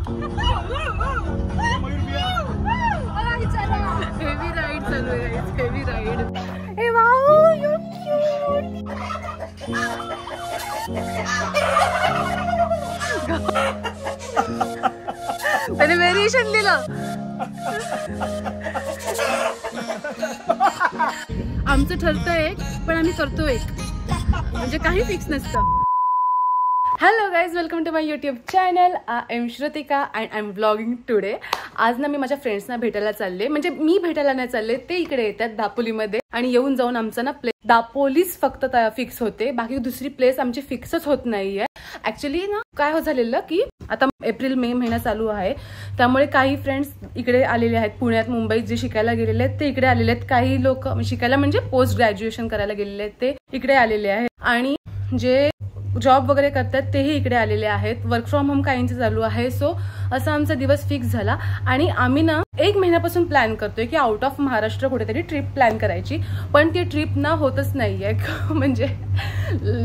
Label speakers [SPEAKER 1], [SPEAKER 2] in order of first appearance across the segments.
[SPEAKER 1] Heavy ride चालू आहे, heavy ride. हे वाव, यू क्यूट. त्याने व्हेरिएशन दिलं. आमचं ठरतं एक, पण आम्ही करतो एक, म्हणजे काही फिक्स नसतं. Hello guys, welcome to my YouTube channel. I am Shrutika and I am vlogging today. आज ना मी माझ्या फ्रेंड्सना भेटायला चालले, म्हणजे मी भेटायला नाही चालले, ते इकडे येतात दापोलीमध्ये. आणि येऊन जाऊन आमचं ना प्लेस दापोलीच फक्त फिक्स होते, बाकी दुसरी प्लेस आमची फिक्सच होत नाहीये. ऍक्च्युली ना काय झालेलं की आता एप्रिल मे महिना चालू आहे, त्यामुळे काही फ्रेंड्स इकडे आलेले आहेत. पुण्यात मुंबईत जे शिकायला गेलेले आहेत ते इकडे आलेले आहेत. काही लोक शिकायला म्हणजे पोस्ट ग्रॅज्युएशन करायला गेलेले आहेत ते इकडे आलेले आहेत. आणि जे जॉब वगैरे करतात तेही इकडे आलेले आहेत. वर्क फ्रॉम होम काहींचं चालू आहे. सो असा आमचा दिवस फिक्स झाला. आणि आम्ही ना 1 महिन्यापासून प्लॅन करतोय की आउट ऑफ महाराष्ट्र कुठेतरी ट्रिप प्लॅन करायची, पण ती ट्रिप ना होतच नाहीये. म्हणजे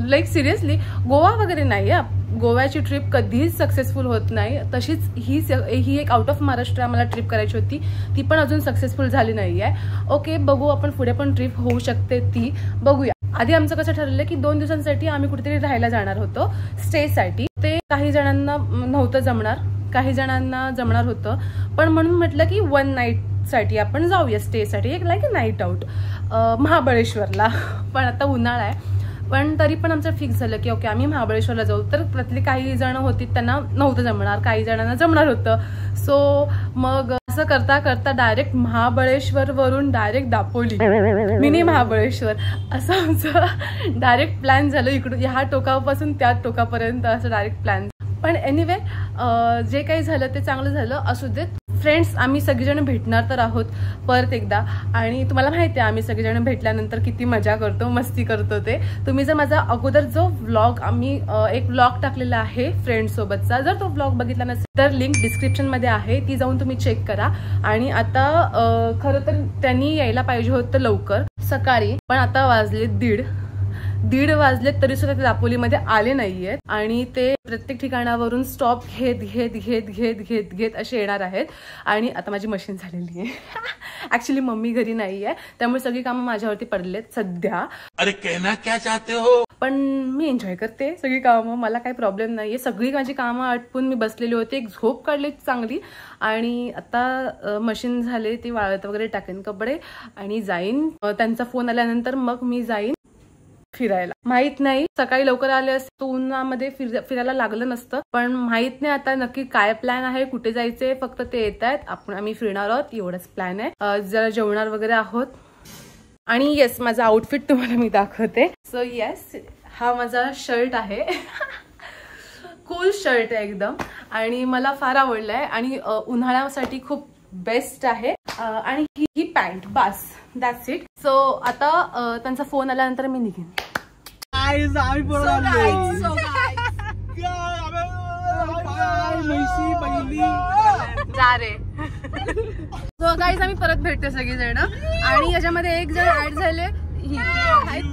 [SPEAKER 1] लाईक सिरियसली गोवा वगैरे नाहीये, गोव्याची ट्रिप कधीच सक्सेसफुल होत नाही. तशीच ही एक आउट ऑफ महाराष्ट्र आम्हाला ट्रिप करायची होती, ती पण अजून सक्सेसफुल झाली नाहीये. ओके, बघू आपण पुढे पण ट्रिप होऊ शकते, ती बघूया. आधी आमचं कसं ठरलं की 2 दिवसांसाठी आम्ही कुठेतरी राहायला जाणार होतो स्टेसाठी. ते काही जणांना नव्हतं जमणार, काही जणांना जमणार होतं, पण म्हणून म्हटलं की 1 नाईटसाठी आपण जाऊया स्टेसाठी, एक लाईक अ नाईट आउट महाबळेश्वरला. पण आता उन्हाळा आहे, पण तरी पण आमचं फिक्स झालं की ओके आम्ही महाबळेश्वरला जाऊ. तर त्यातले काही जण होती त्यांना नव्हतं जमणार, काही जणांना जमणार होतं. सो मग असं करता करता डायरेक्ट महाबळेश्वर वरून डायरेक्ट दापोली, मिनी महाबळेश्वर, असं आमचं डायरेक्ट प्लॅन झालं. इकडून ह्या टोकापासून त्या टोकापर्यंत असं डायरेक्ट प्लॅन. पण एनिवे जे काही झालं ते चांगलं झालं, असू देत. फ्रेंड्स आम्ही सगळेजण भेटणार तर आहोत परत एकदा. आणि तुम्हाला माहिती आहे आम्ही सगळेजण भेटल्यानंतर किती मजा करतो, मस्ती करतो. ते तुम्ही जर माझा अगोदर जो व्लॉग आम्ही एक व्लॉग टाकलेला आहे फ्रेंड्स सोबतचा, जर तो व्लॉग बघितला नसेल तर लिंक डिस्क्रिप्शन मध्ये आहे, ती जाऊन तुम्ही चेक करा. आणि आता खरं तर त्यांनी यायला पाहिजे होतं लवकर सकाळी, पण आता वाजले 1:30 वाजलेत तरी सुद्धा ते दापोलीमध्ये आले नाहीयेत. आणि ते प्रत्येक ठिकाणावरून स्टॉप घेत घेत घेत घेत घेत घेत असे येणार आहेत. आणि आता माझी मशीन झालेली आहे. ऍक्च्युली मम्मी घरी नाहीये, त्यामुळे सगळी कामं माझ्यावरती पडलेत सध्या.
[SPEAKER 2] अरे कहना क्या चाहते हो?
[SPEAKER 1] पण मी एन्जॉय करते सगळी कामं, मला काही प्रॉब्लेम नाहीये. सगळी माझी कामं आटपून मी बसलेली होते, एक झोप काढली चांगली. आणि आता मशीन झाले, ती वाळत वगैरे टाकेन कपडे आणि जाईन. त्यांचा फोन आल्यानंतर मग मी जाईन फिरायला. माहित नाही सकाळी लवकर आले असते उन्हामध्ये फिरायला लागलं नसतं, पण माहित नाही आता नक्की काय प्लॅन आहे, कुठे जायचंय. फक्त ते येत आहेत, आम्ही फिरणार आहोत, एवढंच प्लॅन आहे. जरा जेवणार वगैरे आहोत. आणि येस, माझा आउटफिट तुम्हाला मी दाखवते. सो येस, हा माझा शर्ट आहे. कूल शर्ट आहे एकदम, आणि मला फार आवडलाय. आणि उन्हाळ्यासाठी खूप बेस्ट आहे. आणि ही पॅन्ट, बस दॅट्स इट. सो आता त्यांचा फोन आल्यानंतर मी निघेन. जा रे. सो गाईज आम्ही परत भेटतो सगळेजण. आणि याच्यामध्ये एक जण ऍड झाले,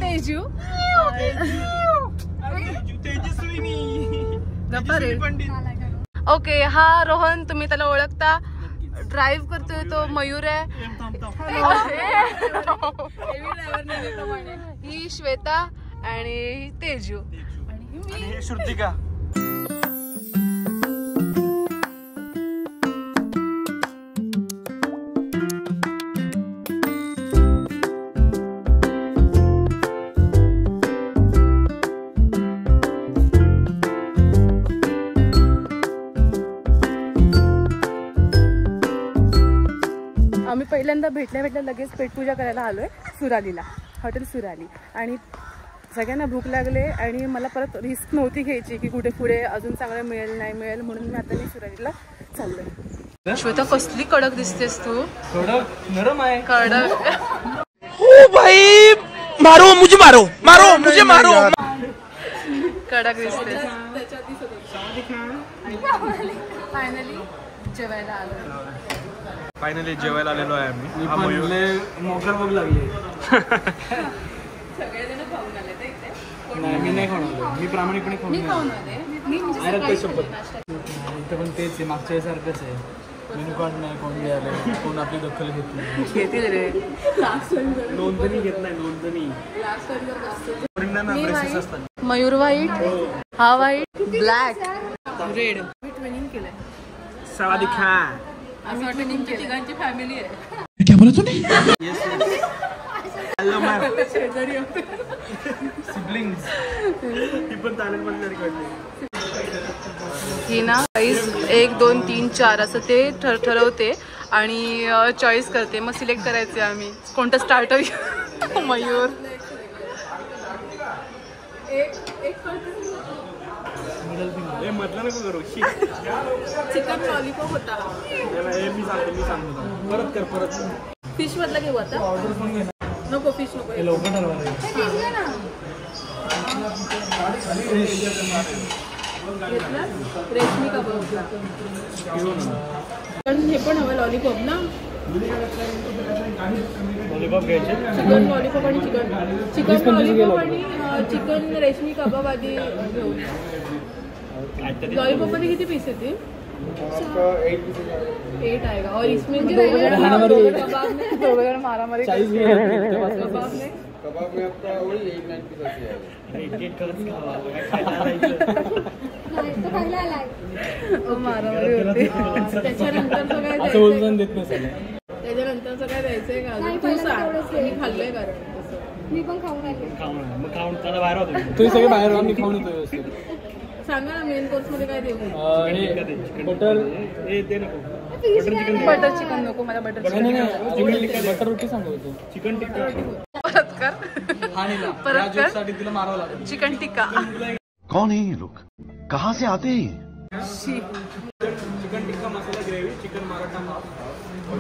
[SPEAKER 1] तेजू. ओके, हा रोहन, तुम्ही त्याला ओळखता, ड्राईव्ह करतोय तो. मयूर आहे, ही श्वेता आणि ही तेजू आणि ही श्रुतिका. आम्ही पहिल्यांदा भेटल्या लगेच पेटपूजा करायला आलोय सुरालीला, हॉटेल सुराली. आणि सगळ्यांना भूक लागले आणि मला परत रिस्क नव्हती घ्यायची की कुठे पुढे अजून चांगलं मिळेल नाही मिळेल, म्हणून मी आता सुरालीला चाललोय. श्वेता कसली कडक दिसतेस तू.
[SPEAKER 3] कडक नरम आहे.
[SPEAKER 1] कडक.
[SPEAKER 2] ओ भाई, मारो मुझे, मारो मारो मुझे, मारो.
[SPEAKER 1] कडक दिसतेस. फायनली जेवायला आलो.
[SPEAKER 3] फायनली जेवायला आलेलो आहे आम्ही. मोकर भूक लागली.
[SPEAKER 1] सगळेजण खाऊन आले ते इथे.
[SPEAKER 3] नाही, मी नाही खाऊन आलो. मी प्रामाणिकपणे खाऊन आले.
[SPEAKER 1] मी खाऊन आले. मी म्हणजे
[SPEAKER 3] इथं पण तेच आहे, मागच्या सारखंच आहे. मेनू कार्ड नाही, कोण घ्यायला, कोण आपली दखल घेत नाही.
[SPEAKER 1] घेतील रे.
[SPEAKER 3] नोंदणी घेत नाही, नोंदणी.
[SPEAKER 1] मयूर व्हाईट, हा व्हाईट, ब्लॅक, रेड. मी ट्विनिंग केलंय.
[SPEAKER 3] सवादी खा.
[SPEAKER 1] असं वाटतं तुमची तिघांची फॅमिली आहे.
[SPEAKER 2] क्या बोला तूने?
[SPEAKER 3] Hello ma'am.
[SPEAKER 1] शेजारी
[SPEAKER 3] सिबलिंग्स. ती पण तालन मधल्या
[SPEAKER 1] ही ना 1 2 3 4 असं ते ठरवते आणि चॉईस करते. मग सिलेक्ट करायचे आम्ही कोणतं स्टार्टर. मयूर
[SPEAKER 3] म्हटलं नको करू.
[SPEAKER 1] चिकन लॉलीपॉप होता.
[SPEAKER 3] मी सांगतो परत कर. परत
[SPEAKER 1] फिश मधला घेऊ आता.
[SPEAKER 3] ऑर्डर पण घे.
[SPEAKER 1] नको फिश नको.
[SPEAKER 3] हे लवकर ठरवा.
[SPEAKER 1] रेशमी कबाब. हे पण हवं लॉलीपॉप ना.
[SPEAKER 3] लॉलीपॉप घ्यायचे.
[SPEAKER 1] चिकन लॉलीपॉप आणि चिकन लॉलीपॉप आणि चिकन रेशमी कबाब आधी घेऊ. लॉलीपॉप मध्ये किती पीस येते? 8 आएगा. और इसमें दोघं जण मारामारी.
[SPEAKER 4] कबाब में आपका वही 8-9 पीस ऐसे आएगा.
[SPEAKER 1] मारामारी होती. त्याच्यानंतरचं काय द्यायचंय? त्याच्यानंतरचं काय द्यायचंय का? तू सांग. मी खाल्लंय कारण तसं.
[SPEAKER 5] मी पण खाऊन आले.
[SPEAKER 3] खाऊन त्याला बाहेर होतो.
[SPEAKER 4] तुम्ही सगळे बाहेर राहा, मी खाऊन येतो व्यवस्थित.
[SPEAKER 1] सांगा ना मेन कोर्स मध्ये काय देऊ?
[SPEAKER 4] बटर
[SPEAKER 1] बटर चिकन नको मला. Butter chicken.
[SPEAKER 4] बटर रोटी सांगू होतो.
[SPEAKER 3] चिकन टिक्का.
[SPEAKER 1] परत कर. परत कर.
[SPEAKER 3] तिला मारावं लागेल.
[SPEAKER 1] चिकन टिक्का.
[SPEAKER 2] कौन है ये लोग? कहाँ से आते हैं?
[SPEAKER 3] Chicken tikka masala gravy, chicken Maratha माप.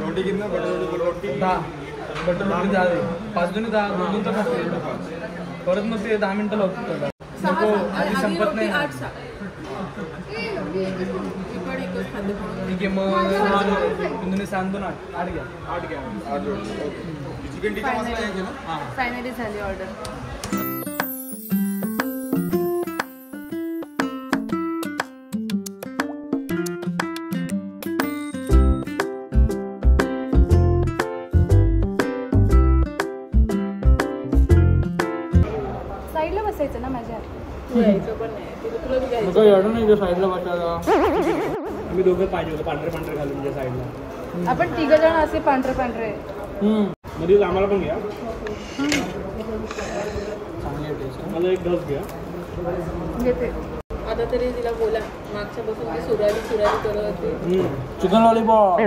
[SPEAKER 4] रोटी कितना? बटर रोटी
[SPEAKER 3] 10. बटर रोटी 10 दे. 5 जण 10 2 तर परत मग ते 10 मिनिटं लावतो. नको आधी संपत नाही.
[SPEAKER 1] 8 6.
[SPEAKER 3] ठीक आहे मग तुम्ही सांगतो ना 8 घ्या. 8 घ्या.
[SPEAKER 4] 8 रोटी. चिकन टिक्का मसाला घ्यायचे ना.
[SPEAKER 1] फायनली झाली ऑर्डर. साईडला बसायचं ना माझ्या. यायचं पण नाही. तुला घ्यायचं.
[SPEAKER 3] नको एवढं नाही साईडला बसायला. आम्ही दोघं पाहिजे होतं पांढरे घालून तुमच्या साईडला.
[SPEAKER 1] आपण 3 जण असे पांढरे
[SPEAKER 3] मध्ये आम्हाला पण घ्या. चांगली टेस्ट. मला एक डस घ्या.
[SPEAKER 1] घेते. आता तरी तिला बोला. मागच्या बसून ती सुराली करत होती.
[SPEAKER 3] Chicken lollipop.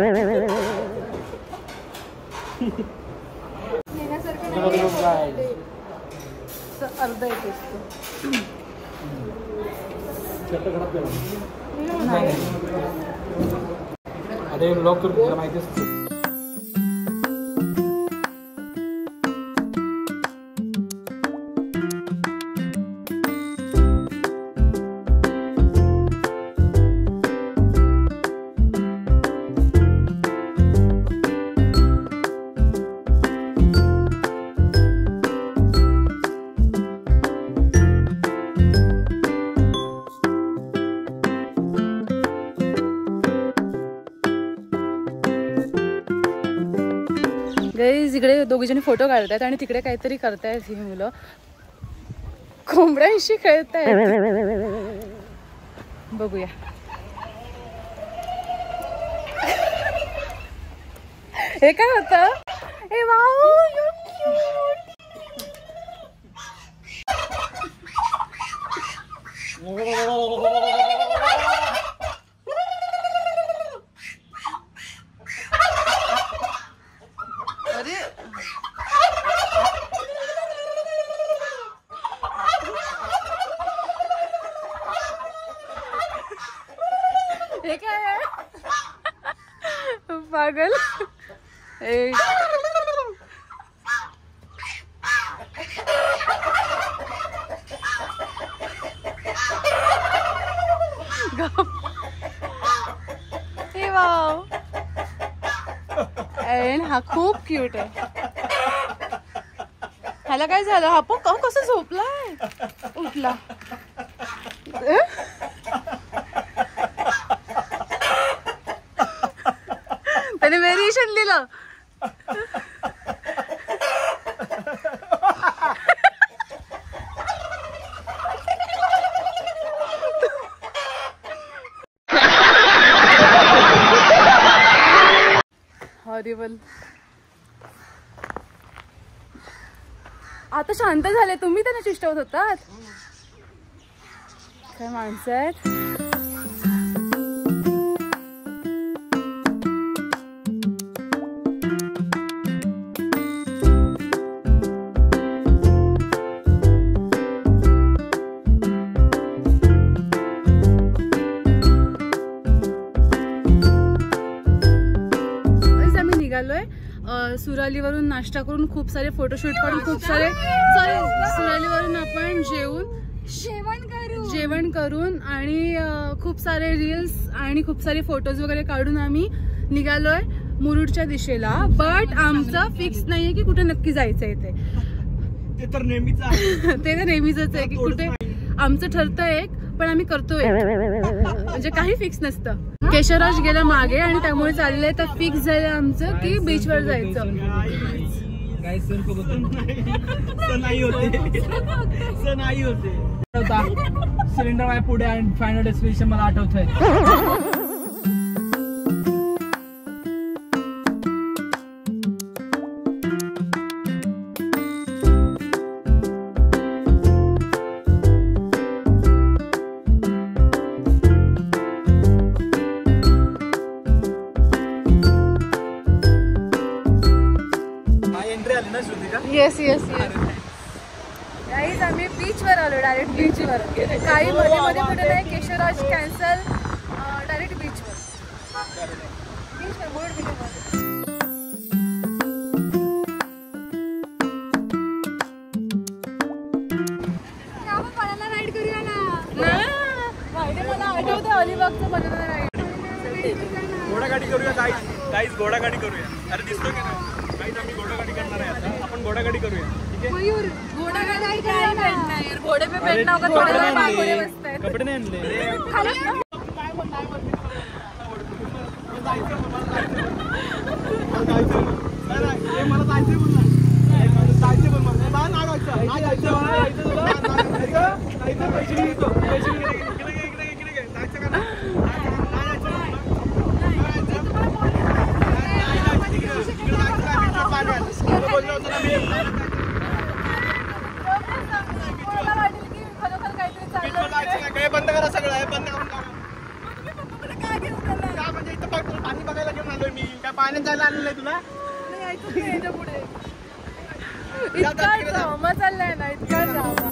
[SPEAKER 1] अर्धा एक असतो.
[SPEAKER 3] अरे ब्लॉक करतो तुला माहिती असतं.
[SPEAKER 1] गाईज इकडे दोघी जणी फोटो काढतायत आणि तिकडे काहीतरी करतायत ही मुलं. कोंबड्यांशी खेळतायत. बघूया. हे काय होतं? हे वाव यू क्यूट. अरे हे काय आहे? पागल. हे वाव. हा खूप क्यूट आहे. ह्याला काय झालं? हा पण कसं झोपलाय. उठला. आणि व्हेरिएशन दिलं. हॉरिबल. आता शांत झाले, तुम्ही त्यांना चिष्टवत होतात. काय माणसं आहेत. आम्ही निघालोय सुरालीवरून नाश्ता करून, खूप सारे फोटोशूट करून, खूप सारे सुरालीवरून आपण जेवण करून आणि खूप सारे रील्स आणि खूप सारे फोटोज वगैरे काढून आम्ही निघालोय मुरुडच्या दिशेला. बट आमचं फिक्स नाहीये की कुठे नक्की जायचंय ते तर नेहमीच आहे की कुठे. आमचं ठरतंय एक, पण आम्ही करतोय म्हणजे काही फिक्स नसतं. केशवराज गेला मागे आणि त्यामुळे चाललंय तर फिक्स झालं आमचं की बीचवर जायचं.
[SPEAKER 3] सिलेंडर माझ्या पुढे आणि फायनल डेस्टिनेशन मला आठवतंय.
[SPEAKER 1] Yes yes yes. गाईज आम्ही बीचवर आलो, डायरेक्ट बीचवर. काही मध्ये मध्ये कुठे नाही. केशवराज कॅन्सल, डायरेक्ट बीचवर. बोर्ड बनाना राईड करूया ना. मला आठवतं अलिबागचं बनाना राईड.
[SPEAKER 4] घोडागाडी करूया गाईज घोडागाडी करूया. अरे दिसतो की नाही गाईज, आम्ही घोडागाडी करणार आहे आता. आपण घोडागाडी करूया.
[SPEAKER 1] मयूर घोडागाडी काय भेटणार? घोडे पे बैठना होगा. थोडे बागोडे बसतायत.
[SPEAKER 4] कपडे नाही आणले. बंद करा सगळं, हे बंद करून का म्हणजे इथं पाणी बघायला घेऊन आलोय मी. काय पाण्यात जायला आलेलं आहे तुला?
[SPEAKER 1] इतका ड्रामा चाललाय ना, इतका ड्रामा.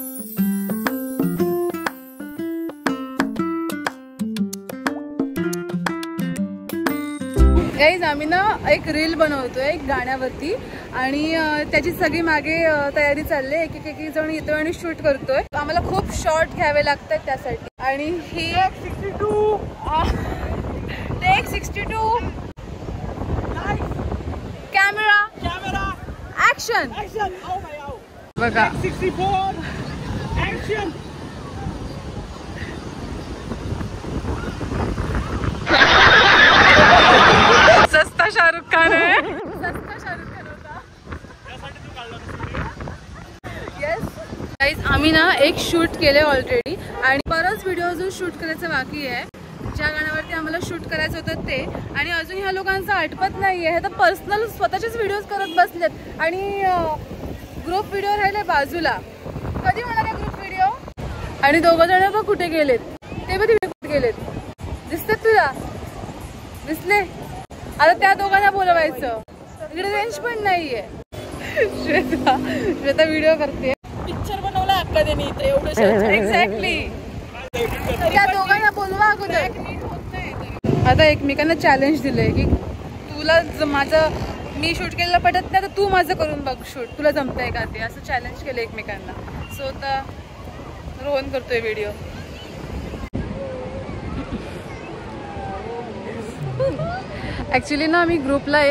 [SPEAKER 1] गाईज आम्ही ना एक रील बनवतोय एक गाण्यावरती आणि त्याची सगळी मागे तयारी चालली. एक जण येतोय आणि शूट करतोय. आम्हाला खूप शॉर्ट घ्यावे लागतात त्यासाठी. आणि ही टेक 62 कॅमेरा ऍक्शन. बघा
[SPEAKER 3] 64 ऍक्शन.
[SPEAKER 1] सस्ता शाहरुख खान आहे. सस्ता शाहरुख खान होता. येस गाईज आम्ही ना एक शूट केले ऑलरेडी आणि बरंच व्हिडिओ अजून शूट करायचं बाकी आहे. ज्या गाण्यावरती आम्हाला शूट करायचं होतं ते. आणि अजून ह्या लोकांचं आठवत नाहीये. हे तर पर्सनल स्वतःचेच व्हिडिओज करत बसलेत आणि ग्रुप व्हिडिओ राहिले बाजूला. कधी होणार आहे ग्रुप व्हिडिओ? आणि दोघं जण बघ कुठे गेलेत. ते बघ तिकडे कुठे गेलेत. दिसतात तुला? दिसले? आता त्या दोघांना बोलवायचं. इकडे रेंज पण नाहीये. श्वेता व्हिडिओ करते. पिक्चर बनवला अक्का त्यांनी इथे एवढं. एक्झॅक्टली. त्या दोघांना बोलवा अगोदर. आता एकमेकांना चॅलेंज दिलंय की तुला माझं मी शूट केलेलं पटत नाही तर तू माझं करून बघ शूट. तुला जमतंय का ते, असं चॅलेंज केलं एकमेकांना. सो आता रोहन करतोय व्हिडिओ. ॲक्च्युली ना आम्ही ग्रुपला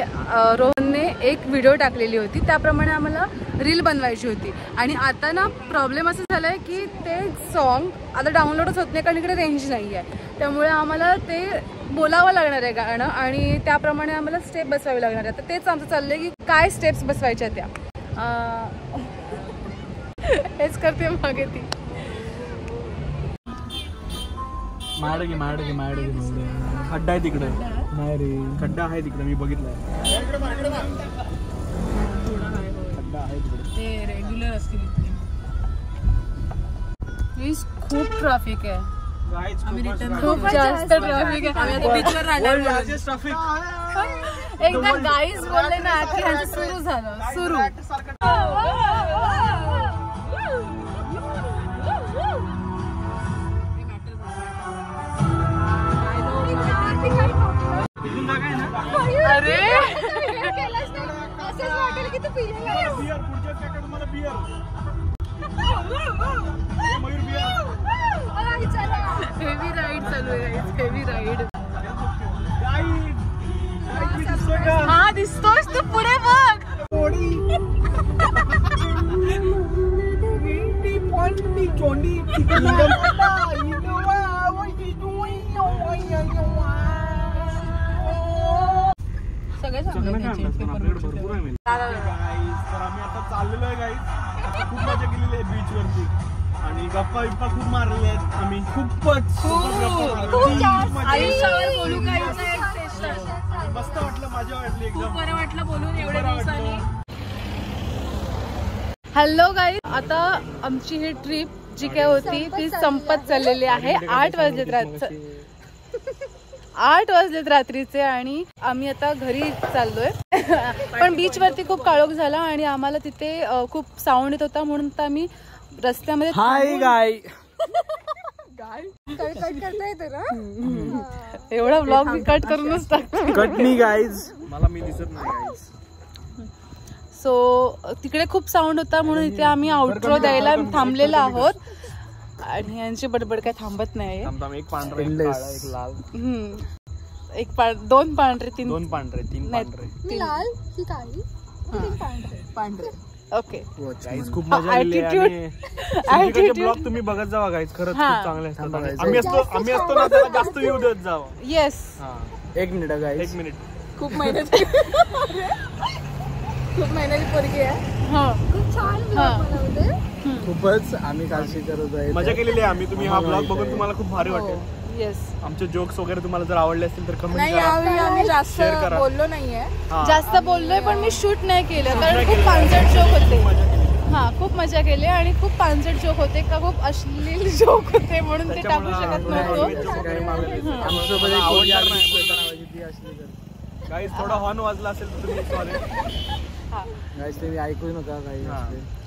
[SPEAKER 1] रोहनने एक व्हिडिओ टाकलेली होती. त्याप्रमाणे आम्हाला रील बनवायची होती. आणि आता ना प्रॉब्लेम असं झाला आहे की ते सॉन्ग आता डाउनलोडच होत नाही कारण इकडे रेंज नाही आहे. त्यामुळे आम्हाला ते बोलावं लागणार आहे गाणं आणि त्याप्रमाणे आम्हाला स्टेप बसवावी लागणार आहे. तर तेच आमचं चाललंय की काय स्टेप्स बसवायच्या त्या. हेच करते मागे ती.
[SPEAKER 4] माडगे खड्डा आहे तिकडे. नाही रे, खड्डा आहे तिकडे, मी बघितलाय. खड्डा आहे तिकडे,
[SPEAKER 1] ते रेग्युलर असतील. खूप ट्रॅफिक आहे, खूप जास्त ट्रॅफिक आहे. एकदा गाईज बोलले ना की ह्यांचं सुरू झालं. अरे हेवी राईड चालू आहे, हेवी राईड. हा दिसतोस तू, पुढे बघ. सगळे
[SPEAKER 4] आम्ही आता चाललेलो आहे गाईज. खूप मजा केलेली आहे बीच वरती आणि गप्पा बिप्पा खूप मारलेले आहेत आम्ही. खूपच मस्त वाटलं, मजा वाटली, एकदम
[SPEAKER 1] बरं वाटलं बोलून एवढ्या दिवसांनी. हॅलो गाईज, आता आमची ही ट्रिप जी काय होती ती संपत चाललेली आहे. 8 वाजलेत रात्रीचे आणि आम्ही आता घरी चाललोय. पण बीच वरती खूप काळोख झाला आणि आम्हाला तिथे खूप साऊंड येत होता म्हणून तर आम्ही रस्त्यामध्ये.
[SPEAKER 4] हाय गाय
[SPEAKER 1] एवढा व्लॉग मी कट करूनच टाकतो.
[SPEAKER 4] कट मी गाईज, मला मी दिसत नाही गाईज.
[SPEAKER 1] सो तिकडे खूप साऊंड होता म्हणून इथे आम्ही आउटरो द्यायला थांबलेलो आहोत आणि यांची बडबड काय थांबत नाही.
[SPEAKER 4] एक पांढरे, एक लाल,
[SPEAKER 1] दोन पांढरे, तीन
[SPEAKER 4] पांढरे.
[SPEAKER 1] लाल की काळी, पांढरे. ओके
[SPEAKER 4] गाईज, खूप मजा आली. ब्लॉग तुम्ही बघत जावा गाईज, खरंच खूप चांगले असतात. आम्ही असतो ना त्याला जास्त व्ह्यू देत जावा.
[SPEAKER 1] येस.
[SPEAKER 4] 1 minute guys, 1 minute.
[SPEAKER 1] खूप मेहनत, खूप मेहनती पोरगी आहे. खूप छान बनवते.
[SPEAKER 3] खूपच आम्ही काळजी करत आहे,
[SPEAKER 4] मजा केलेली आहे आम्ही. तुम्ही हा ब्लॉग बघून तुम्हाला खूप भारी वाटेल.
[SPEAKER 1] येस.
[SPEAKER 4] आमचे जोक्स वगैरे तुम्हाला जर आवडले असतील तर कमेंट
[SPEAKER 1] नाही,
[SPEAKER 4] करा.
[SPEAKER 1] आम्ही जास्त
[SPEAKER 5] बोललो नाहीये,
[SPEAKER 1] जास्त बोललोय पण मी शूट नाही केलं कारण खूप पांचट जोक होते. खूप मजा केली आणि खूप पांचट जोक होते का खूप अश्लील जोक होते म्हणून ते टाकू शकत नव्हतो.
[SPEAKER 4] गाईज थोडा हॉर्न वाजला असेल तर तुम्ही सॉरी
[SPEAKER 3] गाईज, तुम्ही ऐकू नका काही.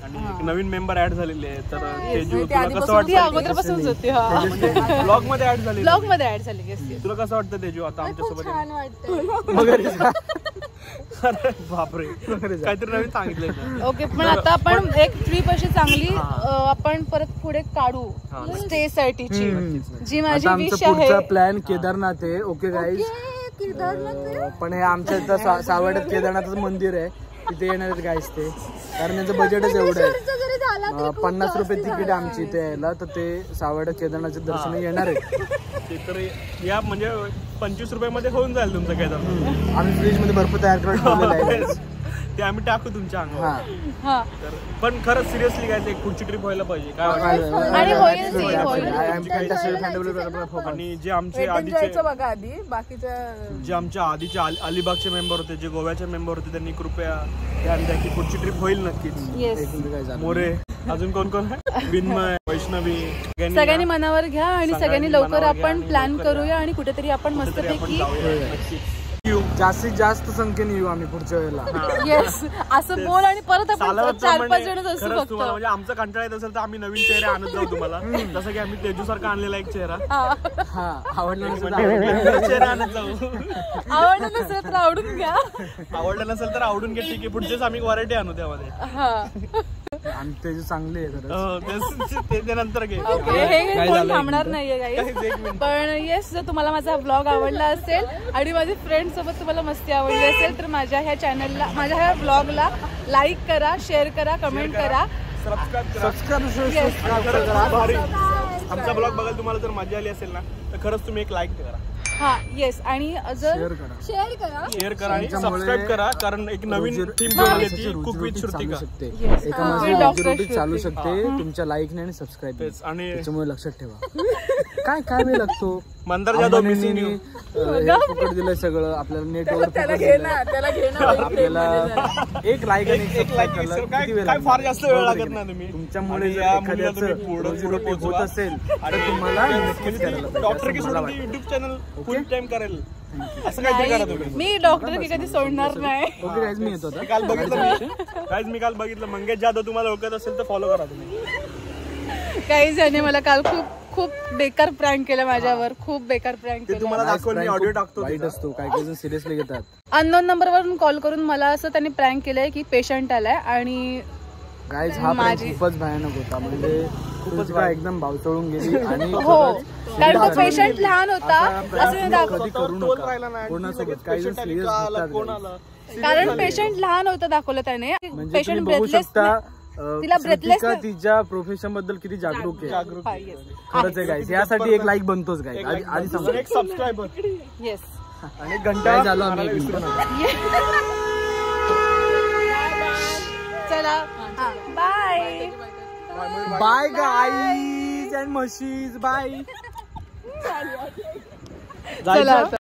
[SPEAKER 4] आणि एक नवीन मेंबर ऍड झालेले आहे तर तेजू, तुला कसं
[SPEAKER 1] ती
[SPEAKER 4] वाटतं?
[SPEAKER 1] अगोदरपासूनच होती.
[SPEAKER 4] ब्लॉग मध्ये ऍड झाली.
[SPEAKER 1] ब्लॉग मध्ये ऍड झाली.
[SPEAKER 4] तुला कसं वाटतं तेजू आता आमच्या सोबत?
[SPEAKER 5] छान वाटतं.
[SPEAKER 4] बापरे, काहीतरी नवीन सांगितलंय.
[SPEAKER 1] ओके, पण आता आपण एक ट्रिप अशी चांगली आपण परत पुढे काढू स्टे साठीची, जी माझी विश आहे.
[SPEAKER 3] पुढचा प्लॅन केदारनाथ आहे. ओके गाईज, पण हे आमच्या इथं सावड्यात केदारनाथचं मंदिर आहे, तिथे येणार आहेत गाईज ते. कारण त्यांचं बजेटच एवढं आहे. 50 रुपये तिकीट आमची इथे यायला, तर ते सावड्यात केदारनाथचं दर्शन येणार आहे.
[SPEAKER 4] ते तर या म्हणजे 25 रुपयामध्ये होऊन जाईल तुमचं केदारनाथ.
[SPEAKER 3] आम्ही फ्रीज मध्ये बर्फ तयार करून ठेवलेला आहे.
[SPEAKER 4] ते आम्ही टाकू तुमच्या अंगावर. पण खरंच सिरियसली काय ते पुढची ट्रिप व्हायला पाहिजे. काय
[SPEAKER 1] आणि होईल.
[SPEAKER 4] आणि जे आमचे आधीचे
[SPEAKER 5] बघा आधी बाकीच्या
[SPEAKER 4] जे आमच्या आधीचे अलिबागचे मेंबर होते, जे गोव्याचे मेंबर होते, त्यांनी कृपया ध्यान द्या की पुढची ट्रिप होईल नक्कीच. मोरे, अजून कोण कोण आहे? बिन्मय, वैष्णवी,
[SPEAKER 1] सगळ्यांनी मनावर घ्या आणि सगळ्यांनी लवकर आपण प्लॅन करूया आणि कुठेतरी आपण मस्तपैकी
[SPEAKER 3] जास्तीत जास्त संख्येने येऊ आम्ही पुढच्या वेळेला.
[SPEAKER 1] येस, असं बोल आणि परत आपण 4-5 जणच असू फक्त.
[SPEAKER 4] म्हणजे आमचा कंटाळा येत असेल तर आम्ही नवीन चेहरे आणत जाऊ तुम्हाला. जसं की आम्ही तेजू सारखा आणलेला एक चेहरा
[SPEAKER 3] आवडला
[SPEAKER 4] चेहरा आणत जाऊ.
[SPEAKER 1] आवडलं नसेल तर आवडून घ्या,
[SPEAKER 4] आवडलं नसेल तर आवडून घ्या. ठीक आहे, पुढचेच आम्ही व्हरायटी आणू त्यामध्ये.
[SPEAKER 3] आणि ते चांगले आहे
[SPEAKER 4] ते नंतर घे.
[SPEAKER 1] हे कोण थांबणार नाहीये गाईस. पण येस, जर तुम्हाला माझा ब्लॉग आवडला असेल आणि माझे फ्रेंड सोबत तुम्हाला मस्ती आवडली असेल तर माझ्या ह्या चॅनलला, माझ्या ह्या ब्लॉगला लाईक करा, शेअर करा, कमेंट करा,
[SPEAKER 4] सबस्क्राईब करा. आमचा ब्लॉग बघायला तुम्हाला जर मजा आली असेल ना तर खरंच तुम्ही एक लाईक करा.
[SPEAKER 1] हा येस. आणि जर
[SPEAKER 5] शेअर करा
[SPEAKER 4] शेअर करा आणि सबस्क्राईब करा, कारण एक नवीन टीम बनवली ती कुक विथ श्रुतिका.
[SPEAKER 3] एका माझी रोजी चालू शकते तुमच्या लाईकने आणि सबस्क्राईब
[SPEAKER 4] आणि
[SPEAKER 3] त्याच्यामुळे लक्षात ठेवा. काय वेळ लागतो.
[SPEAKER 4] मंदार जाधव मिसिंग यू
[SPEAKER 3] फुकट दिलंय सगळं आपल्याला नेटवर.
[SPEAKER 5] त्याला घेणं
[SPEAKER 3] आपल्याला एक लाईक आणि एक सबस्क्राईब
[SPEAKER 4] काय फार जास्त वेळ लागत नाही. तुम्ही
[SPEAKER 3] तुमच्यामुळे एखाद्याचं होत असेल तर तुम्हाला नक्कीच करायला
[SPEAKER 4] डॉक्टर की सोडून युट्यूब चॅनल फुल टाइम करेल असं काहीतरी करा तुम्ही.
[SPEAKER 1] मी डॉक्टर की कधी सोडणार नाही.
[SPEAKER 3] ओके गाईज मी येतो आता.
[SPEAKER 4] मी काल बघितलं मंगेश जाधव तुम्हाला ओळखत असेल तर फॉलो करा तुम्ही.
[SPEAKER 1] काही जणे मला काल खूप बेकार प्रँक केलं माझ्यावर. खूप बेकार प्रँक केलं.
[SPEAKER 4] तुम्हाला दाखवून मी ऑडिओ टाकतो.
[SPEAKER 3] वाईट असतो. काही जण सिरियसली घेतात.
[SPEAKER 1] अननोन नंबरवरून कॉल करून मला असं त्यांनी प्रँक केलंय की पेशंट आलाय आणि
[SPEAKER 3] गाईज हा prank खूपच भयानक होता. म्हणजे खूपच एकदम भावचळून गेली. आणि
[SPEAKER 1] हो कारण तो पेशंट लहान होता असं दाखव.
[SPEAKER 3] कधी करू नका कोणासोबत. काही जण सिरियस घेतात.
[SPEAKER 1] कारण पेशंट लहान होतं दाखवलं त्याने.
[SPEAKER 3] म्हणजे
[SPEAKER 1] पेशंट
[SPEAKER 3] तुम्ही बघू
[SPEAKER 1] ब्रेथलेस
[SPEAKER 3] शकता
[SPEAKER 1] तिला ब्रेथलेस
[SPEAKER 3] श्रुतिका तिच्या प्रोफेशन बद्दल किती जागरूक आहे. खरंच आहे गाईज. यासाठी एक लाईक बनतोच गाईज. आधी सांगा.
[SPEAKER 4] एक सबस्क्रायबर
[SPEAKER 1] येस.
[SPEAKER 4] आणि घंटा
[SPEAKER 3] झालो आम्ही.
[SPEAKER 1] चला बाय
[SPEAKER 3] बाय गाईज अँड म्हशीज बाय.
[SPEAKER 1] चला.